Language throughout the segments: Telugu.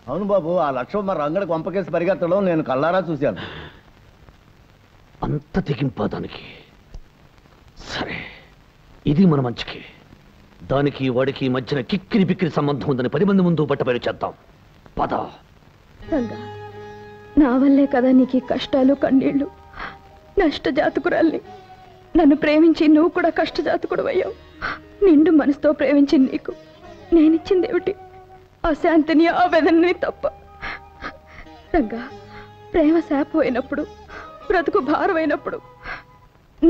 అవును బాబు, ఆ లక్ష్యం మరి రంగడి కొంపకేసి పరిగెత్తడం నేను కళ్ళారా చూశాను. అంత తెగింపా దానికి? సరే, ఇది మన మంచికి. దానికి వాడికి మధ్యన కిక్కిరి బిక్కిరి సంబంధం ఉందని 10 మంది ముందు బట్టబయలు చేద్దాం. పద. నా వల్లే కదా నీకు ఈ కష్టాలు కన్నీళ్లు. నష్టజాతకురాల్ని. నన్ను ప్రేమించి నువ్వు కూడా కష్టజాతకుడు అయ్యావు. నిండు మనసుతో ప్రేమించి నీకు నేనిచ్చిందేమిటి? అశాంతిని, ఆవేదనని తప్ప. రంగా, ప్రేమ శాపమైనప్పుడు, బ్రతుకు భారమైనప్పుడు,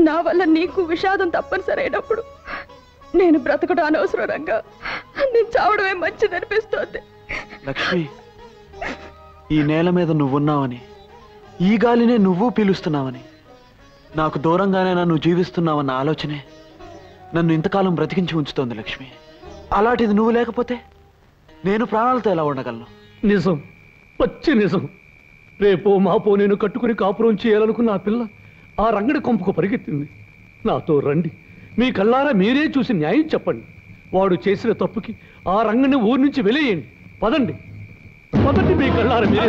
నా వల్ల నీకు విషాదం తప్పనిసరి అయినప్పుడు నేను బ్రతకడం అనవసరం. రంగా, నేను చావడమే మంచిదనిపిస్తోంది. లక్ష్మి, ఈ నేల మీద నువ్వున్నావని, ఈ గాలినే నువ్వు పీలుస్తున్నావని, నాకు దూరంగానే నన్ను జీవిస్తున్నావన్న ఆలోచనే నన్ను ఇంతకాలం బ్రతికించి ఉంచుతోంది లక్ష్మి. అలాంటిది నువ్వు లేకపోతే నేను ప్రాణాలతో ఎలా ఉండగలను? నిజం, పచ్చి నిజం. రేపో మాపో నేను కట్టుకుని కాపురం చేయాలనుకున్న ఆ పిల్ల ఆ రంగడి కొంపకు పరిగెత్తింది. నాతో రండి, మీ కళ్ళారా మీరే చూసి న్యాయం చెప్పండి. వాడు చేసిన తప్పుకి ఆ రంగని ఊరి నుంచి వెలేయండి. పదండి, పదండి, మీ కళ్ళారా మీరే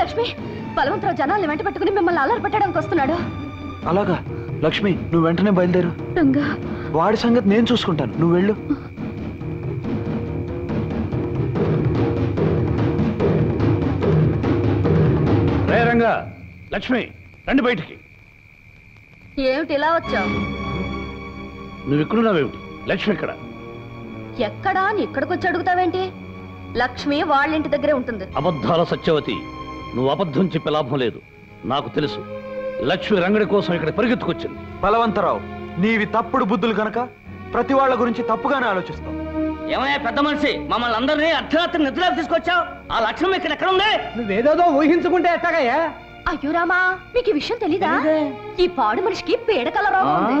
లక్ష్మి, బలవంతరావు జనాల్ని వెంట పెట్టుకుని మిమ్మల్ని అల్లరి పెట్టడానికి వస్తున్నాడు. అలాగా? లక్ష్మి, నువ్వు వెంటనే బయలుదేరు. రంగా, వాడి సంగతి నేను చూసుకుంటాను, నువ్వు వెళ్ళు. రే రంగా, లక్ష్మి, రండి బయటికి. ఏమిటి ఇలా వచ్చావు? నువ్వు ఇక్కడున్నావేమిటి? లక్ష్మి ఎక్కడ? ఎక్కడా అని ఇక్కడికి వచ్చి అడుగుతావేంటి? లక్ష్మి వాళ్ళ ఇంటి దగ్గరే ఉంటుంది. అబద్ధాల సత్యవతి, నువ్వు అబద్ధం చెప్పే లాభం లేదు. నాకు తెలుసు, లక్ష్మి రంగడి కోసం ఇక్కడ పరిగెత్తుకొచ్చింది. బలవంతరావు, నీవి తప్పుడు బుద్ధులు కనుక ప్రతి వాళ్ళ గురించి తప్పుగానే ఆలోచిస్తావు. ఏమయ్యా పెద్ద మనిషి, మమ్మల్ని అందరినీ అర్ధరాత్రి నిద్రలోకి తీసుకొచ్చావు. ఆ లక్ష్యం ఎక్కడ ఉంది? నువ్వేదేదో ఊహించుకుంటే ఎట్టగయ్యా? అయ్యో రామా, మీకు ఈ విషయం తెలీదా? ఈ పాడు మనిషికి పేడకల రోగం ఉంది.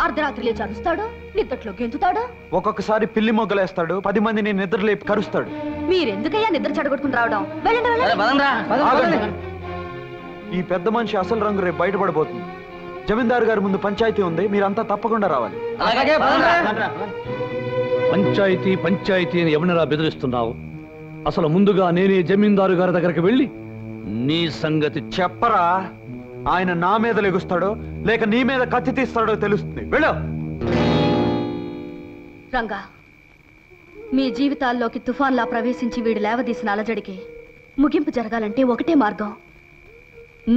అర్ధరాత్రి లేచి అరుస్తాడు, నిద్రలో గెంతుతాడు, ఒక్కొక్కసారి పిల్లి మొగ్గలేస్తాడు, 10 మందిని నిద్ర లేపి కరుస్తాడు. మీరెందుకయ్యా నిద్ర చెడగొట్టుకుని రావడం? వెళ్ళండి. ఈ పెద్ద మనిషి అసలు రంగు రేపు బయటపడబోతుంది. జమీందారు గారి ముందు పంచాయతీ ఉంది, మీరంతా తప్పకుండా రావాలి. పంచాయతీ పంచాయతీ అని ఎవరినరా బెదిరిస్తున్నావు? అసలు ముందుగా నేనే జమీందారు గారి దగ్గరికి వెళ్ళి నీ సంగతి చెప్పరా. ఆయన నా మీద లెగుస్తాడో లేక నీ మీద కత్తి తీస్తాడో తెలుస్తుంది. వెళ్ళు. రంగా, మీ జీవితాల్లోకి తుఫాన్లా ప్రవేశించి వీడు లేవదీసిన అలజడికి ముగింపు జరగాలంటే ఒకటే మార్గం.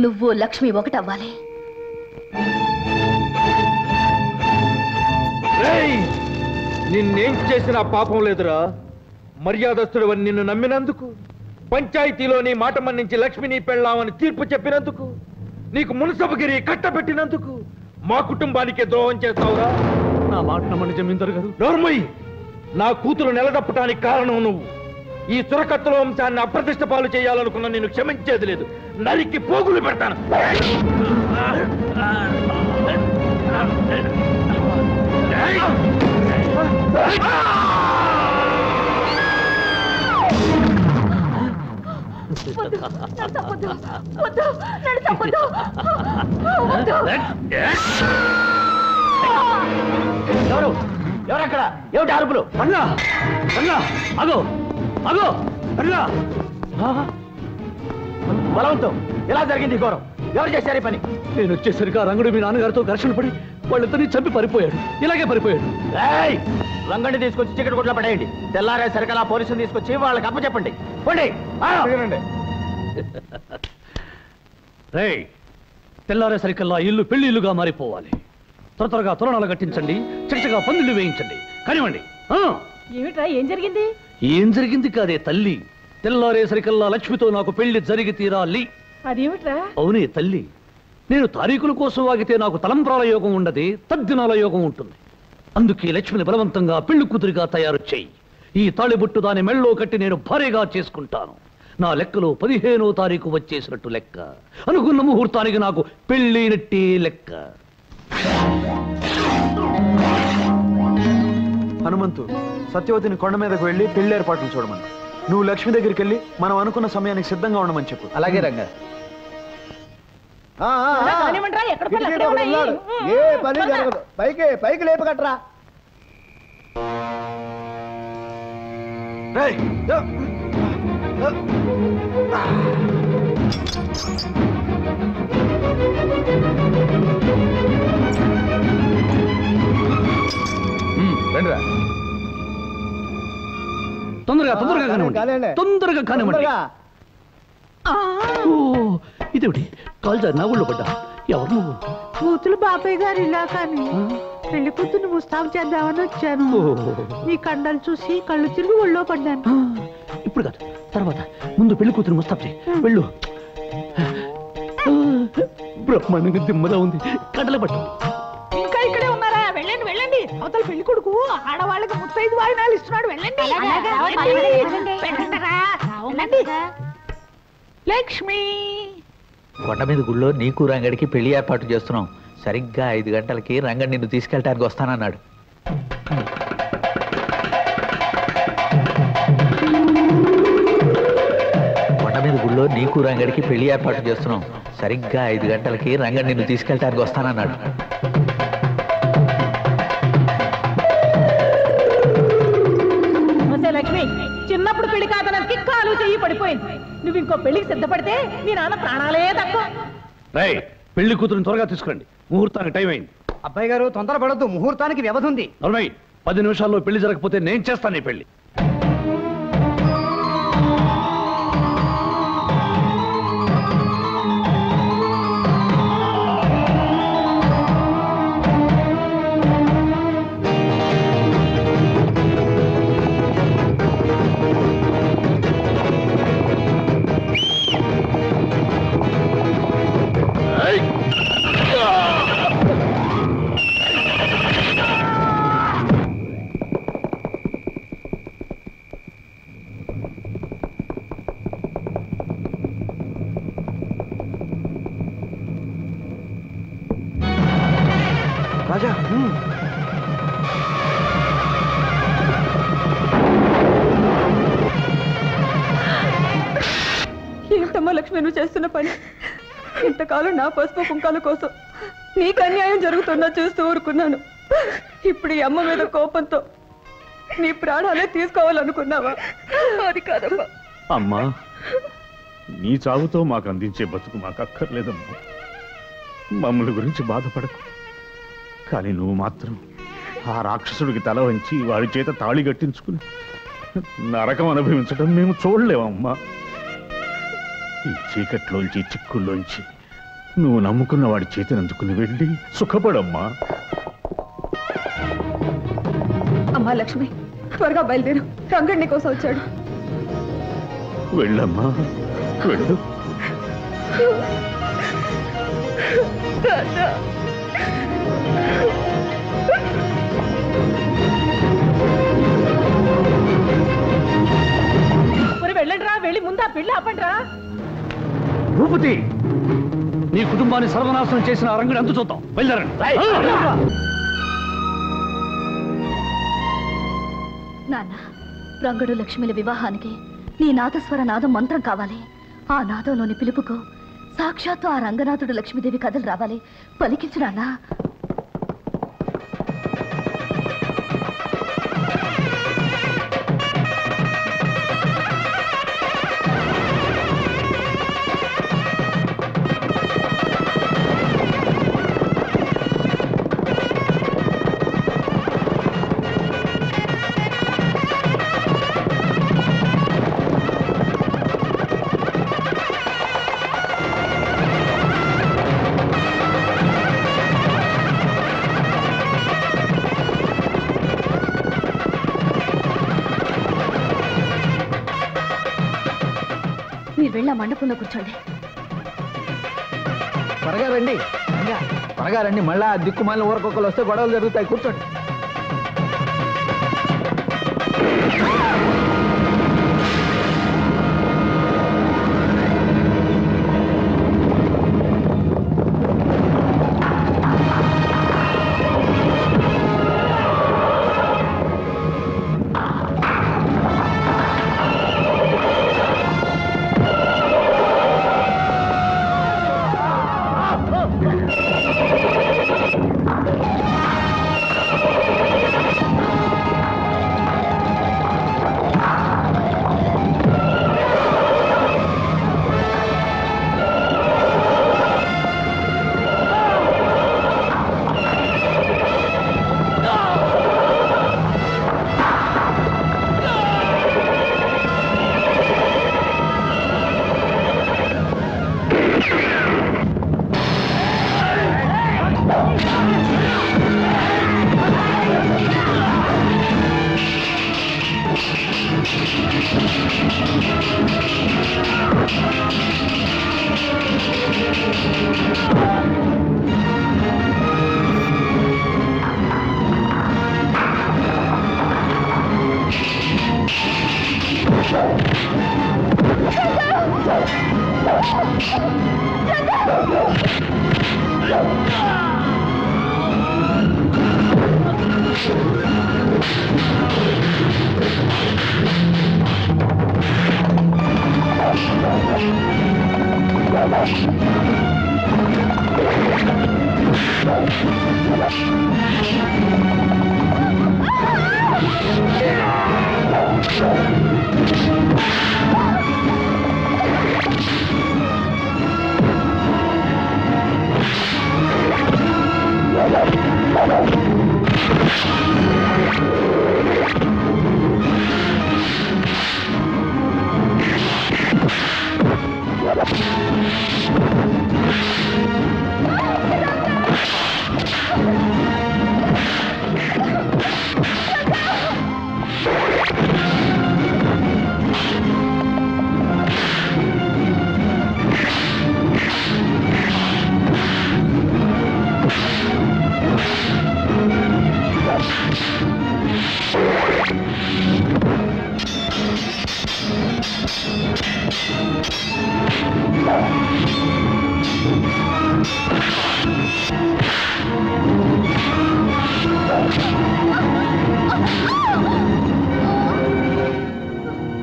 నువ్వు లక్ష్మి ఒకటవ్వాలి. నిన్నేం చేసినా పాపం లేదురా. మర్యాదస్తుడు నిన్ను నమ్మినందుకు, పంచాయతీలో నీ మాట మన్నించి లక్ష్మిని పెళ్ళామని తీర్పు చెప్పినందుకు, నీకు మున్సబగిరి కట్టబెట్టినందుకు మా కుటుంబానికే ద్రోహం చేస్తావురా. నా మాట నమ్మని జమీందారు గారు. నోర్మయ్య, నా కూతురు నిలదప్పటానికి కారణం నువ్వు. ఈ సురకత్తుల వంశాన్ని అప్రతిష్ట పాలు చేయాలనుకున్న నేను క్షమించేది లేదు. నరికి పోగులు పెడతాను. ఎవరక్కడ? ఏమిటి అరుపులు? అన్నా, అన్నా, అగో, అగో, అన్నా. బలవంతం, ఎలా జరిగింది ఘోరం? ఎవరు చేశారు ఈ పని? నేను వచ్చేసరికి ఆ రంగుడు మీ నాన్నగారితో ఘర్షణ పడి వాళ్ళిద్దరినీ చంపి పరిపోయాడు. ఇలాగే పరిపోయాడు. రంగండి తీసుకొచ్చి చికెట్ కొట్లో పడేయండి. తెల్లారే సరికలా పోలీసులు తీసుకొచ్చి వాళ్ళకి అప్పచెప్పండి. రేయ్, తెల్లారేసరికల్లా ఇల్లు పెళ్లి ఇల్లుగా మారిపోవాలి. త్వరగా తోరణాలు కట్టించండి, చక్కగా పందిళ్ళు వేయించండి. కానివ్వండి. ఏమిట్రా, ఏం జరిగింది? ఏం జరిగింది కాదే తల్లి, తెల్లారేసరికల్లా లక్ష్మితో నాకు పెళ్లి జరిగి తీరాలి. అదేమిట్రా? అవునే తల్లి, నేను తారీఖుల కోసం వాగితే నాకు తలంబ్రాల యోగం ఉండదు, తద్దినాల యోగం ఉంటుంది. అందుకే లక్ష్మిని బలవంతంగా పెళ్లి కూతురిగా తయారు చేయి. ఈ తాళిబొట్టు దాని మెళ్ళో కట్టి నేను భారీగా చేసుకుంటాను. నా లెక్కలో 15వ తారీఖు వచ్చేసినట్టు లెక్క. అనుకున్న ముహూర్తానికి నాకు పెళ్ళైనట్టే లెక్క. హనుమంతు, సత్యవతిని కొండ మీదకు వెళ్ళి పెళ్లి ఏర్పాట్లు చూడమని. నువ్వు లక్ష్మి దగ్గరికి వెళ్ళి మనం అనుకున్న సమయానికి సిద్ధంగా ఉండమని చెప్పు. అలాగే రంగా. ఏ పని జరగదు. పైకి లేపగట్రా. రండిరా. తొందరగా తొందరగా కానివ్వండి. ఇదేమిటి కాల్ జారి నా ఊళ్ళో పడ్డా? ఎవరు నువ్వు? కూతురు బాబాయ్ గారు ఇలా కానీ పెళ్లి కూతురు ముస్తాబు చేద్దామని వచ్చాను. నీ కండలు చూసి కళ్ళు తిరిగి ఒళ్ళో పడ్డాను. ఇప్పుడు కాదు, తర్వాత. ముందు పెళ్లి కూతురు ముస్తాబు చేయి. వెళ్ళు. బ్రహ్మాండంగా దిమ్మలా ఉంది. కడల పట్టు. ఇంకా ఇక్కడే ఉన్నారా? వెళ్ళండి వెళ్ళండి. అవతల పెళ్లి కొడుకు ఆడవాళ్ళకి 35 వాయినాలు ఇస్తున్నాడు. వెళ్ళండి. లక్ష్మి, కొండ మీద గుళ్ళో నీకు రంగడికి పెళ్లి ఏర్పాటు చేస్తున్నాం. సరిగ్గా 5 గంటలకి రంగడి నిన్ను తీసుకెళ్ళటానికి వస్తానన్నాడు. కొండ మీద గుళ్ళో నీకు రంగడికి పెళ్లి ఏర్పాటు చేస్తున్నాం. సరిగ్గా 5 గంటలకి రంగడి నిన్ను తీసుకెళ్ళటానికి వస్తానన్నాడు. లక్ష్మి, చిన్నప్పుడు పెళ్లి కాదనకి కాలు చెయ్యి పడిపోయింది. నువ్వు ఇంకో పెళ్లికి సిద్ధపడితే నీ నాన్న ప్రాణాలే తక్కువ. పెళ్లి కూతురుని త్వరగా తీసుకురండి. ముహూర్తానికి టైం అయింది. అబ్బాయి గారు తొందరపడద్దు. ముహూర్తానికి వ్యవధి ఉంది. 10 నిమిషాల్లో పెళ్లి జరగకపోతే నేను చేస్తాను ఈ పెళ్లి. రాజా, ఏంటమ్మా లక్ష్మి నువ్వు చేస్తున్న పని? ఇంతకాలం నా పసుపు కుంకాల కోసం నీకు అన్యాయం జరుగుతున్నా చూస్తూ ఊరుకున్నాను. ఇప్పుడు ఈ అమ్మ మీద కోపంతో నీ ప్రాణాలే తీసుకోవాలనుకున్నావా? అది కాదమ్మా. అమ్మా, నీ చావుతో మాకు అందించే బతుకు మాకు అక్కర్లేదమ్మా. మమ్మల్ని గురించి బాధపడకు. కానీ నువ్వు మాత్రం ఆ రాక్షసుడికి తల వంచి వాడి చేత తాళి కట్టించుకుని నరకం అనుభవించడం మేము చూడలేమమ్మా. ఈ చీకట్లోంచి చిక్కుల్లోంచి నువ్వు నమ్ముకున్న వాడి చేతిని అందుకుని వెళ్ళి సుఖపడమ్మా. అమ్మా లక్ష్మి, త్వరగా బయలుదేరు. రంగడి కోసం వచ్చాడు. వెళ్ళమ్మా, వెళ్ళు. వెళ్ళండి రా. వెళ్ళి ముందా పెళ్లి ఆపండి రా. భూపతి, నీ కుటుంబాన్ని సర్వనాశనం చేసిన రంగుని అంతు చూద్దాం. బయలుదేరండి. నాన్న, రంగడు లక్ష్మిల వివాహానికి నీ నాదస్వర నాదం మంత్రం కావాలి. ఆ నాదంలోని పిలుపుకు సాక్షాత్తు ఆ రంగనాథుడు లక్ష్మీదేవి కథలు రావాలి. పలికించు నాన్న. మీరు వెళ్ళి ఆ మండపంలో కూర్చోండి. త్వరగా రండి, త్వరగా రండి. మళ్ళా దిక్కుమాలిన ఊరకొక్కలు వస్తే గొడవలు జరుగుతాయి. కూర్చోండి.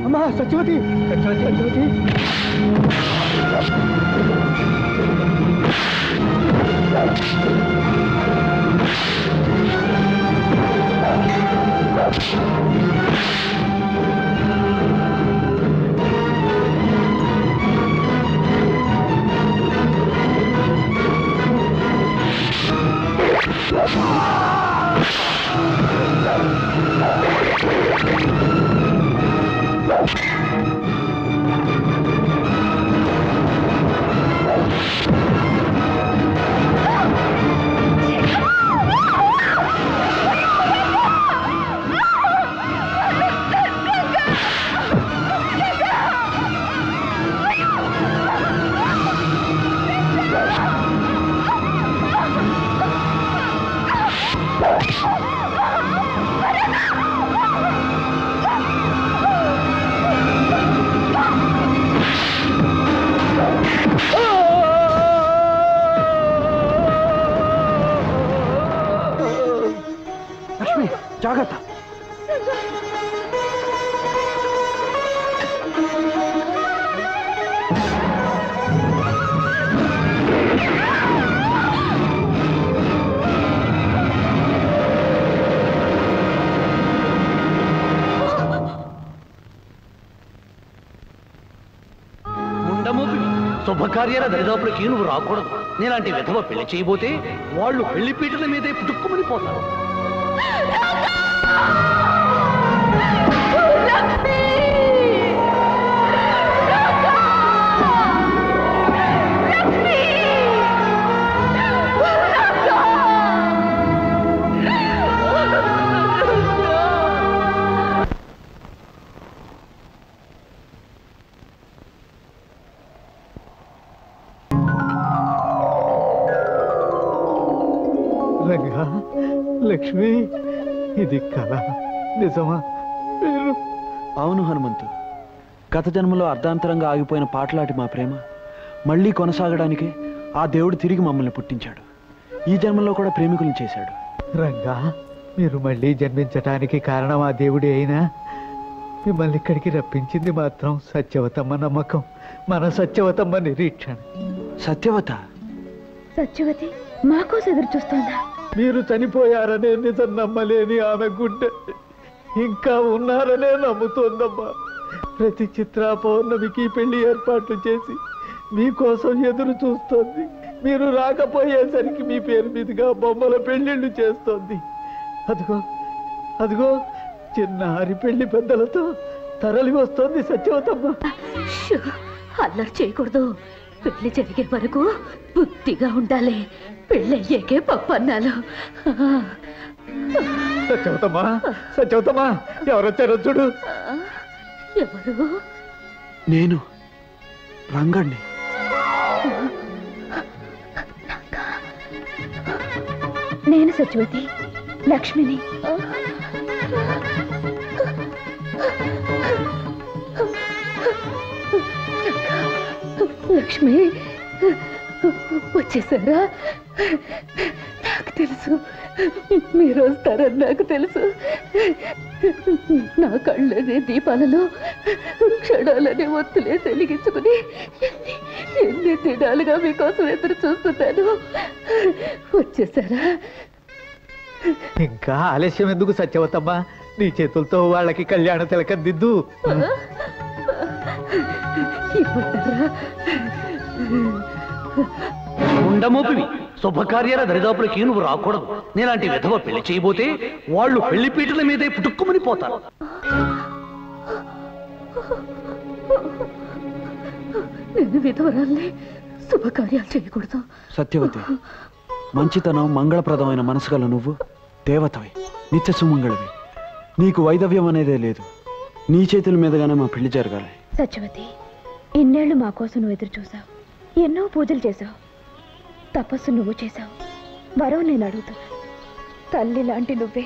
అమ్మా సత్యవతి సత్యవతి లక్ష్మి జాగ్రత్త. శుభకార్యాల దరిదాపులకి నువ్వు రాకూడదు. నేలాంటి విధవ పెళ్లి చేయబోతే వాళ్ళు పెళ్లి పీటల మీదే పుట్టుక్కుమని పోతారు. రంగా, లక్ష్మి, ఇది కళ నిజమా? అవును హనుమంతు, గత జన్మలో అర్ధాంతరంగా ఆగిపోయిన పాటలాటి మా ప్రేమ మళ్ళీ కొనసాగడానికి ఆ దేవుడు తిరిగి మమ్మల్ని పుట్టించాడు. ఈ జన్మలో కూడా ప్రేమికులను చేశాడు. రంగా, మీరు మళ్ళీ జన్మించటానికి కారణం ఆ దేవుడే అయినా మిమ్మల్ని ఇక్కడికి రప్పించింది మాత్రం సత్యవతమ్మ నమ్మకం, మన సత్యవతమ్మ నిరీక్షణ. సత్యవత? సత్యవతి మాకోసం ఎదురు చూస్తోందా? మీరు చనిపోయారనే నిజం నమ్మలేని ఆమె గుండె ఇంకా ఉన్నారనే నమ్ముతోందమ్మా. ప్రతి చిత్ర పౌర్ణమికి పెళ్లి ఏర్పాట్లు చేసి మీకోసం ఎదురు చూస్తోంది. మీరు రాకపోయేసరికి మీ పేరు మీదుగా బొమ్మల పెళ్లిళ్ళు చేస్తోంది. అదిగో అదిగో చిన్నారి పెళ్లి పెద్దలతో తరలి వస్తోంది సత్యవతమ్మ. అల్లరి చేయకూడదు. పెళ్లి జరిగే వరకు బుద్ధిగా ఉండాలి. పెళ్ళయ్యాకే పప్పన్నాలు. సత్యవతమ్మా, సత్యవతమ్మా, ఎవరొచ్చారో చూడు. ఎవరు? నేను రంగణ్ణి. నేను సత్యవతి, లక్ష్మిని. లక్ష్మి వచ్చేసారా? నాకు తెలుసు మీరు వస్తారని నాకు తెలుసు. నా కళ్ళనే దీపాలలో క్షణాలనే ఒత్తులే వెలిగించుకుని ఎన్ని దినాలుగా మీకోసం ఎదురు చూస్తున్నాను. వచ్చేసారా? ఇంకా ఆలస్యం ఎందుకు సత్యవతమ్మ? నీ చేతులతో వాళ్ళకి కళ్యాణ తిలకం దిద్దు. ఉండమోపివి శుభకార్యాల దరిదాపులకి నువ్వు రాకూడదు. నేలాంటి విధవ పెళ్లి చేయబోతే వాళ్ళు పెళ్లి పీటల మీదే పుట్టుక్కుమని పోతారు. నేను విధవరాల్ని, శుభకార్యాలు చేయకూడదు. సత్యవతి, మంచితనం మంగళప్రదమైన మనసు గల నువ్వు దేవతవి, నిత్య సుమంగళవి. నీకు వైదవ్యం అనేదే లేదు. నీ చేతుల మీదగానే మా పెళ్లి జరగాలి. సత్యవతి, ఇన్నేళ్లు మా కోసం నువ్వు ఎదురు చూసావు, ఎన్నో పూజలు చేశావు, తపస్సు నువ్వు చేశావు, వరం నేను అడుగుతున్నా. తల్లి లాంటి నువ్వే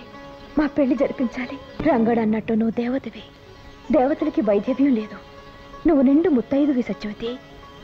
మా పెళ్లి జరిపించాలి. రంగడు అన్నట్టు నువ్వు దేవతవి. దేవతలకి వైద్యవ్యం లేదు. నువ్వు నిండు ముత్తైదువి సత్యవతి.